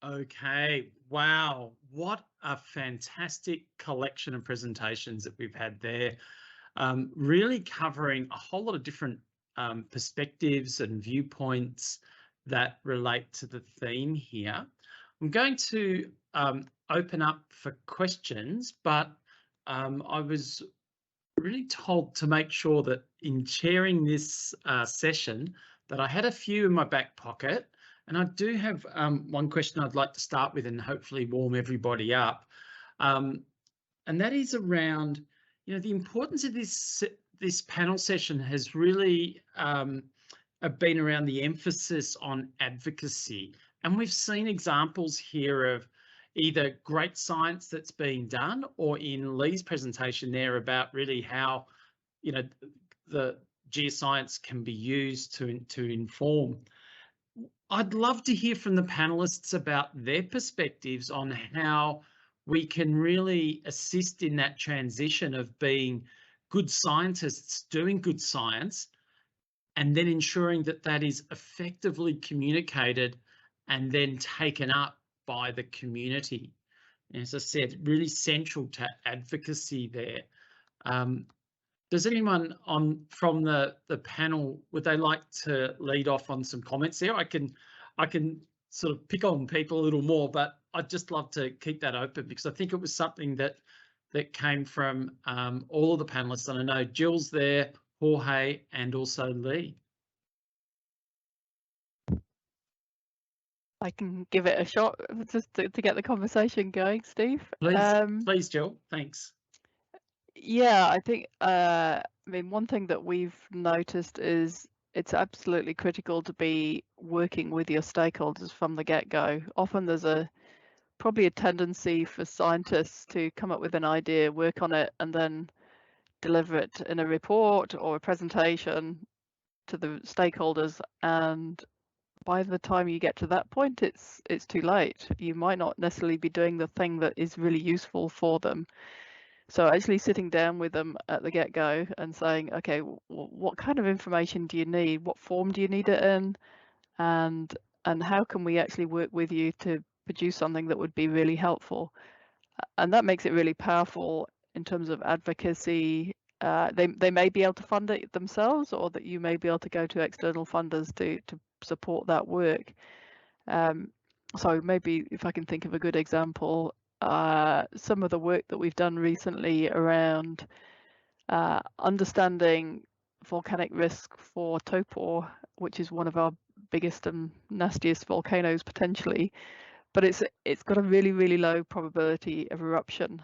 Okay, wow, what a fantastic collection of presentations that we've had there. Really covering a whole lot of different perspectives and viewpoints that relate to the theme here. I'm going to open up for questions, but I was really told to make sure that in chairing this session that I had a few in my back pocket. And I do have one question I'd like to start with and hopefully warm everybody up. And that is around, the importance of this panel session has really been around the emphasis on advocacy. And we've seen examples here of either great science that's being done, or in Lee's presentation there about really how, the geoscience can be used to inform. I'd love to hear from the panelists about their perspectives on how we can really assist in that transition of being good scientists doing good science, and then ensuring that that is effectively communicated and then taken up by the community. And as I said, really central to advocacy there. Does anyone from the panel, would they like to lead off on some comments there? I can sort of pick on people a little more, but I'd just love to keep that open because I think it was something that came from all of the panelists. And I know Jill's there, Jorge, and also Lee. I can give it a shot just to get the conversation going, Steve. Please, Jill. Thanks. Yeah, I think, one thing that we've noticed is it's absolutely critical to be working with your stakeholders from the get-go. Often there's probably a tendency for scientists to come up with an idea, work on it, and then deliver it in a report or a presentation to the stakeholders. And by the time you get to that point, it's too late. You might not necessarily be doing the thing that is really useful for them. So actually sitting down with them at the get-go and saying, okay, what kind of information do you need? What form do you need it in? And how can we actually work with you to produce something that would be really helpful? And that makes it really powerful in terms of advocacy. They may be able to fund it themselves, or that you may be able to go to external funders to support that work. So maybe if I can think of a good example, some of the work that we've done recently around understanding volcanic risk for Topor, which is one of our biggest and nastiest volcanoes potentially, but it's got a really, really low probability of eruption.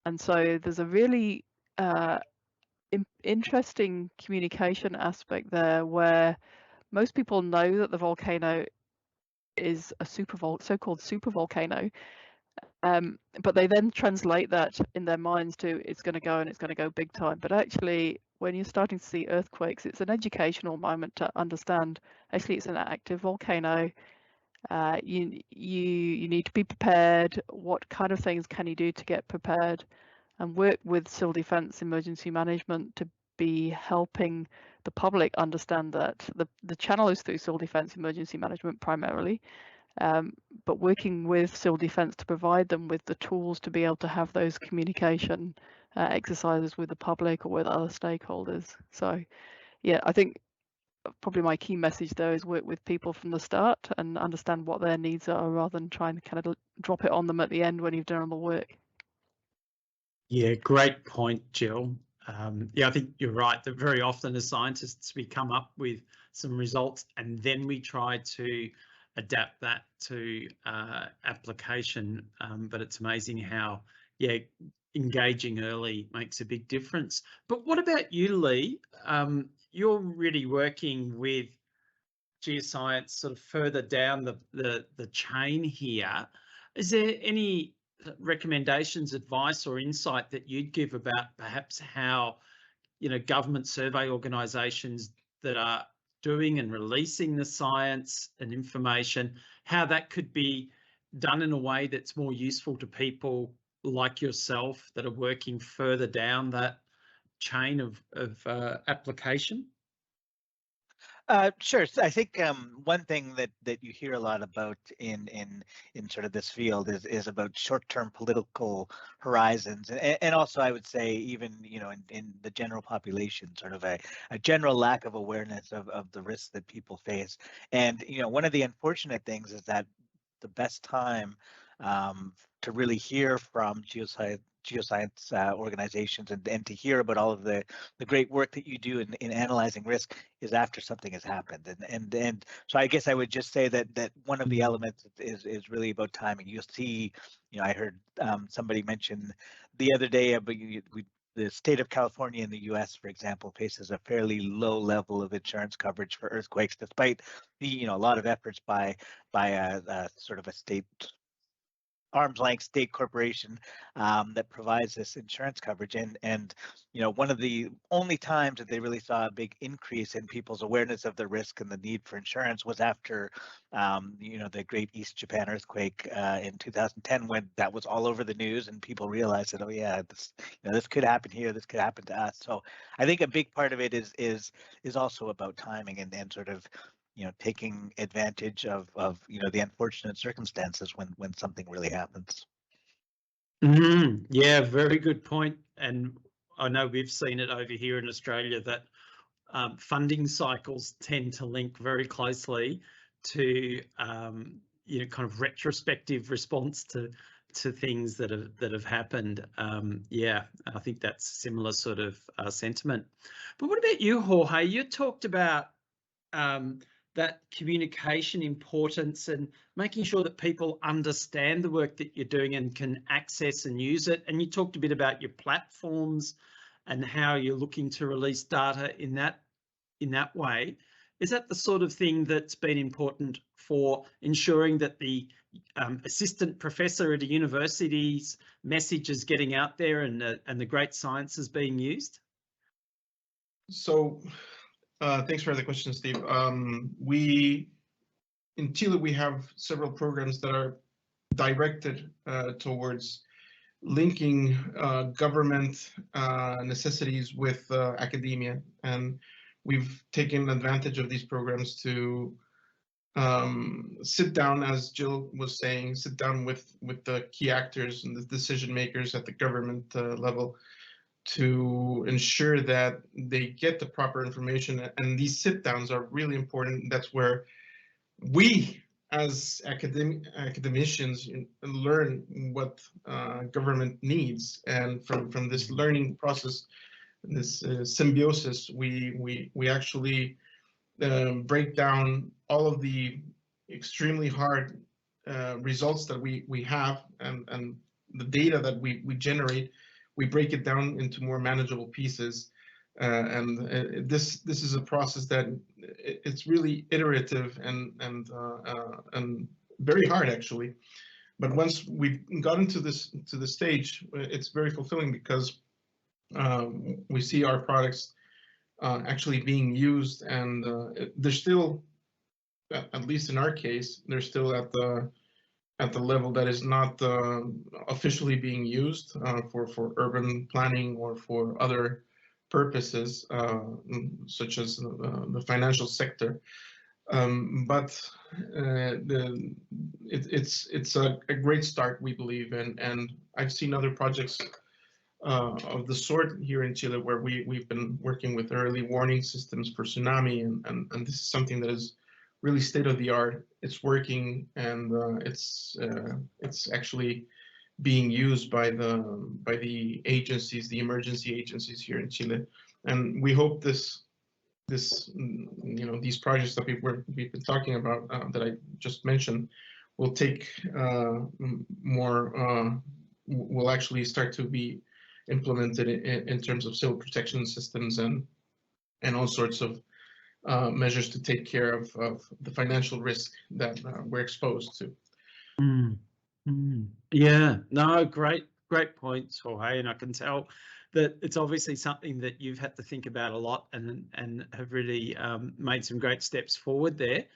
And so there's a really interesting communication aspect there, where most people know that the volcano is a so-called supervolcano, but they then translate that in their minds to it's going to go, and it's going to go big time. But actually, when you're starting to see earthquakes, it's an educational moment to understand actually it's an active volcano. You need to be prepared. What kind of things can you do to get prepared? And work with Civil Defence Emergency Management to be helping the public understand that the channel is through Civil Defence Emergency Management primarily, but working with Civil Defence to provide them with the tools to be able to have those communication exercises with the public or with other stakeholders. So yeah, I think probably my key message there is work with people from the start and understand what their needs are, rather than trying to kind of drop it on them at the end when you've done all the work. Yeah, great point, Jill. Yeah, I think you're right that very often as scientists we come up with some results and then we try to adapt that to application, but it's amazing how, yeah, engaging early makes a big difference. But what about you, Lee? You're really working with geoscience sort of further down the chain here. Is there any recommendations, advice or insight that you'd give about perhaps how, government survey organisations that are doing and releasing the science and information, how that could be done in a way that's more useful to people like yourself that are working further down that chain of application? Sure. So I think one thing that you hear a lot about in sort of this field is about short-term political horizons, and also I would say even in the general population, sort of a general lack of awareness of the risks that people face. And one of the unfortunate things is that the best time to really hear from geoscience organizations and to hear about all of the great work that you do in analyzing risk is after something has happened. And so I guess I would just say that one of the elements is really about timing. You'll see, I heard somebody mention the other day about the state of California in the U.S., for example, faces a fairly low level of insurance coverage for earthquakes, despite a lot of efforts by a sort of a state arm's length state corporation that provides this insurance coverage. And one of the only times that they really saw a big increase in people's awareness of the risk and the need for insurance was after the great East Japan earthquake in 2010, when that was all over the news and people realized that, oh yeah, this could happen here, this could happen to us. So I think a big part of it is also about timing and sort of taking advantage of the unfortunate circumstances when something really happens. Yeah, very good point. And I know we've seen it over here in Australia that funding cycles tend to link very closely to kind of retrospective response to things that have happened. Yeah, I think that's similar sort of sentiment. But what about you, Jorge? You talked about that communication importance and making sure that people understand the work that you're doing and can access and use it. And you talked a bit about your platforms and how you're looking to release data in that way. Is that the sort of thing that's been important for ensuring that the assistant professor at a university's message is getting out there and the great science is being used? So thanks for the question, Steve. In Chile, we have several programs that are directed towards linking government necessities with academia, and we've taken advantage of these programs to sit down, as Jill was saying, sit down with the key actors and the decision makers at the government level to ensure that they get the proper information. And these sit downs are really important. That's where we as academicians learn what government needs, and from this learning process, this symbiosis, we actually break down all of the extremely hard results that we have, and the data that we generate. We break it down into more manageable pieces, and this is a process that it's really iterative and very hard, actually. But once we've gotten to this stage, it's very fulfilling, because we see our products actually being used, and they're still, at least in our case, they're still at the level that is not officially being used for urban planning or for other purposes, such as the financial sector. But it's a great start, we believe, and I've seen other projects of the sort here in Chile, where we've been working with early warning systems for tsunami, and this is something that is really state of the art. It's working, and it's actually being used by the agencies, the emergency agencies here in Chile. And we hope these projects that we've been talking about, that I just mentioned, will take will actually start to be implemented in terms of civil protection systems and all sorts of measures to take care of the financial risk that we're exposed to. Yeah, no, great points, Jorge, and I can tell that it's obviously something that you've had to think about a lot and have really made some great steps forward there.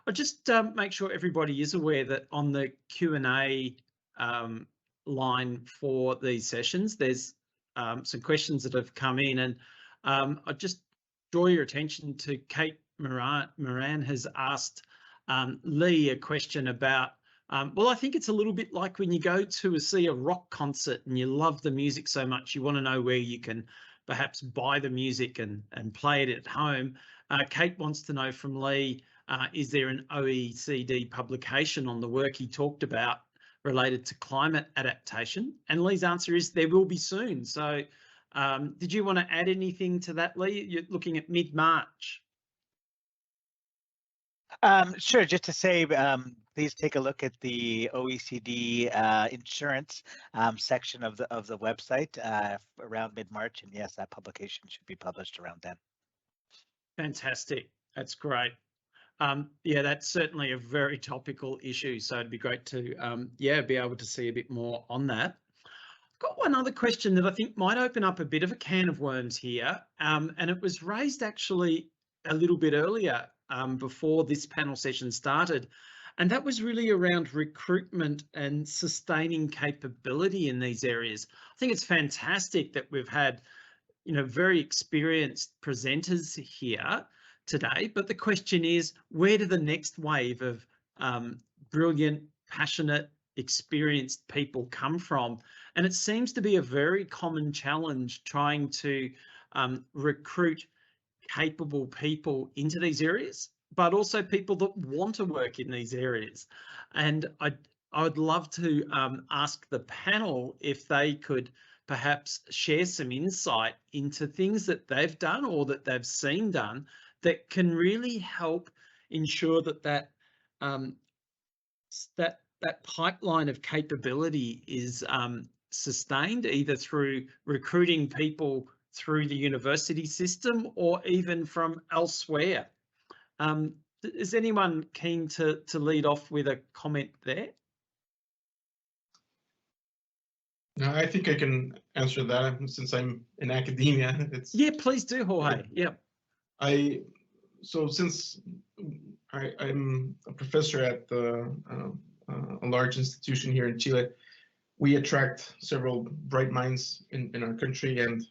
I'll just make sure everybody is aware that on the Q&A line for these sessions, there's some questions that have come in, and I just draw your attention to Kate Moran has asked Lee a question about, well, I think it's a little bit like when you go to see a rock concert and you love the music so much, you want to know where you can perhaps buy the music and play it at home. Kate wants to know from Lee, is there an OECD publication on the work he talked about related to climate adaptation? And Lee's answer is there will be soon. So did you want to add anything to that, Lee? You're looking at mid-March. Sure, just to say, please take a look at the OECD insurance section of the website around mid-March, and yes, that publication should be published around then. Fantastic, that's great. Yeah, that's certainly a very topical issue, so it'd be great to be able to see a bit more on that. I've got one other question that I think might open up a bit of a can of worms here, and it was raised actually a little bit earlier before this panel session started, and that was really around recruitment and sustaining capability in these areas. I think it's fantastic that we've had, very experienced presenters here today, but the question is, where do the next wave of brilliant, passionate, experienced people come from? And it seems to be a very common challenge trying to recruit capable people into these areas, but also people that want to work in these areas. And I would love to ask the panel if they could perhaps share some insight into things that they've done or that they've seen done that can really help ensure that pipeline of capability is sustained, either through recruiting people through the university system or even from elsewhere. Is anyone keen to lead off with a comment there? No, I think I can answer that since I'm in academia. Yeah, please do, Jorge. Yeah. So since I'm a professor at a large institution here in Chile, we attract several bright minds in our country, and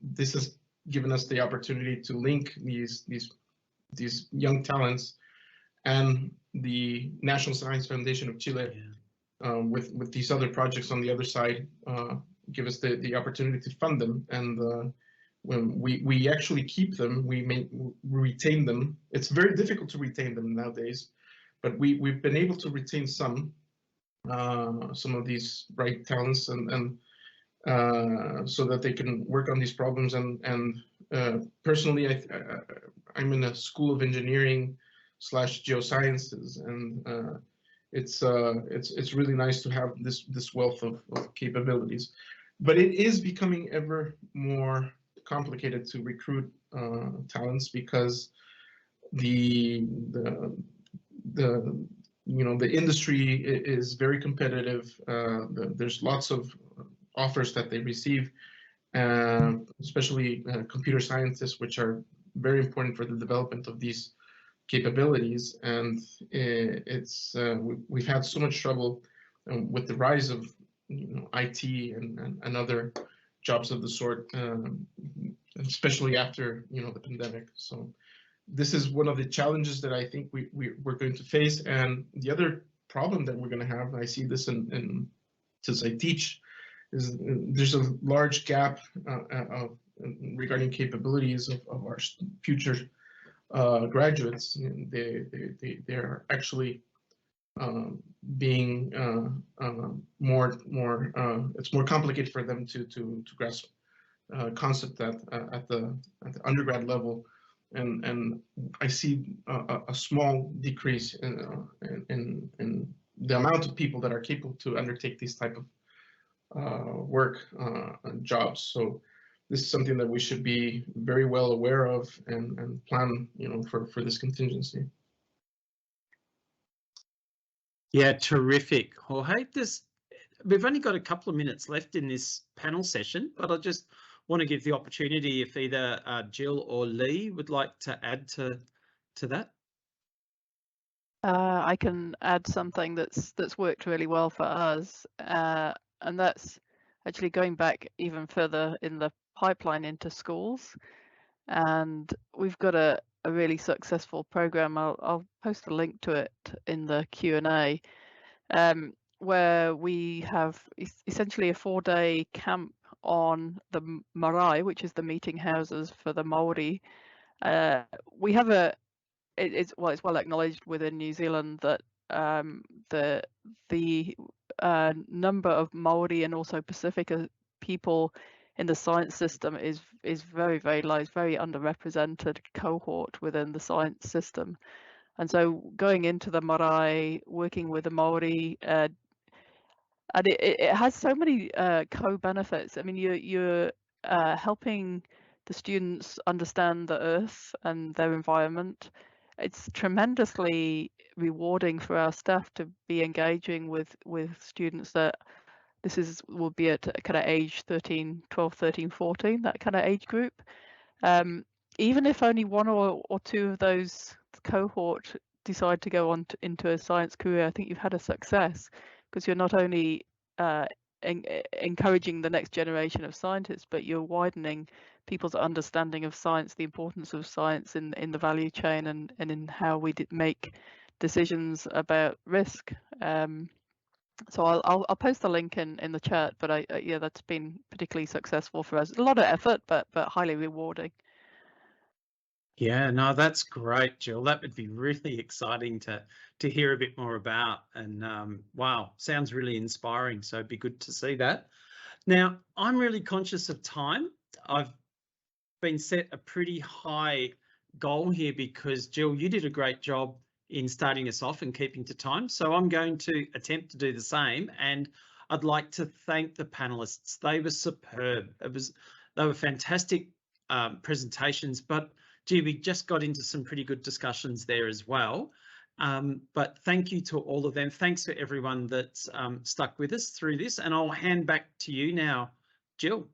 this has given us the opportunity to link these young talents and the National Science Foundation of Chile with these other projects on the other side, give us the opportunity to fund them. And when we actually keep them, we retain them. It's very difficult to retain them nowadays, but we've been able to retain some of these bright talents and so that they can work on these problems. And personally, I'm in a school of engineering / geosciences, and it's really nice to have this wealth of capabilities. But it is becoming ever more complicated to recruit talents because the industry is very competitive. There's lots of offers that they receive, especially computer scientists, which are very important for the development of these capabilities. And we've had so much trouble with the rise of IT and other jobs of the sort, especially after the pandemic. So this is one of the challenges that I think we're going to face. And the other problem that we're going to have, I see this since I teach, is there's a large gap regarding capabilities of our future graduates. They're actually being more it's more complicated for them to grasp concept at the undergrad level, and I see a small decrease in the amount of people that are capable to undertake these type of work jobs. So this is something that we should be very well aware of and plan, for this contingency. Yeah, terrific, Jorge. We've only got a couple of minutes left in this panel session, but I just want to give the opportunity if either Jill or Lee would like to add to that. I can add something that's worked really well for us, and that's actually going back even further in the pipeline into schools. And we've got a a really successful program. I'll post a link to it in the Q&A, where we have essentially a 4-day camp on the marae, which is the meeting houses for the Maori. We have it's well acknowledged within New Zealand that the number of Maori and also Pacifica people in the science system is very, very low. It's very underrepresented cohort within the science system. And so going into the marae, working with the Maori, and it has so many co-benefits. I mean, you're helping the students understand the earth and their environment. It's tremendously rewarding for our staff to be engaging with students that will be at kind of age 12, 13, 14, that kind of age group. Even if only one or two of those cohort decide to go on into a science career, I think you've had a success, because you're not only encouraging the next generation of scientists, but you're widening people's understanding of science, the importance of science in the value chain, and in how we make decisions about risk. So I'll post the link in the chat, but yeah, that's been particularly successful for us. A lot of effort, but highly rewarding. Yeah, no, that's great, Jill. That would be really exciting to hear a bit more about. And wow, sounds really inspiring. So it'd be good to see that. Now, I'm really conscious of time. I've been set a pretty high goal here because, Jill, you did a great job in starting us off and keeping to time. So I'm going to attempt to do the same. And I'd like to thank the panelists. They were superb. They were fantastic presentations, but gee, we just got into some pretty good discussions there as well. But thank you to all of them. Thanks for everyone that's stuck with us through this. And I'll hand back to you now, Jill.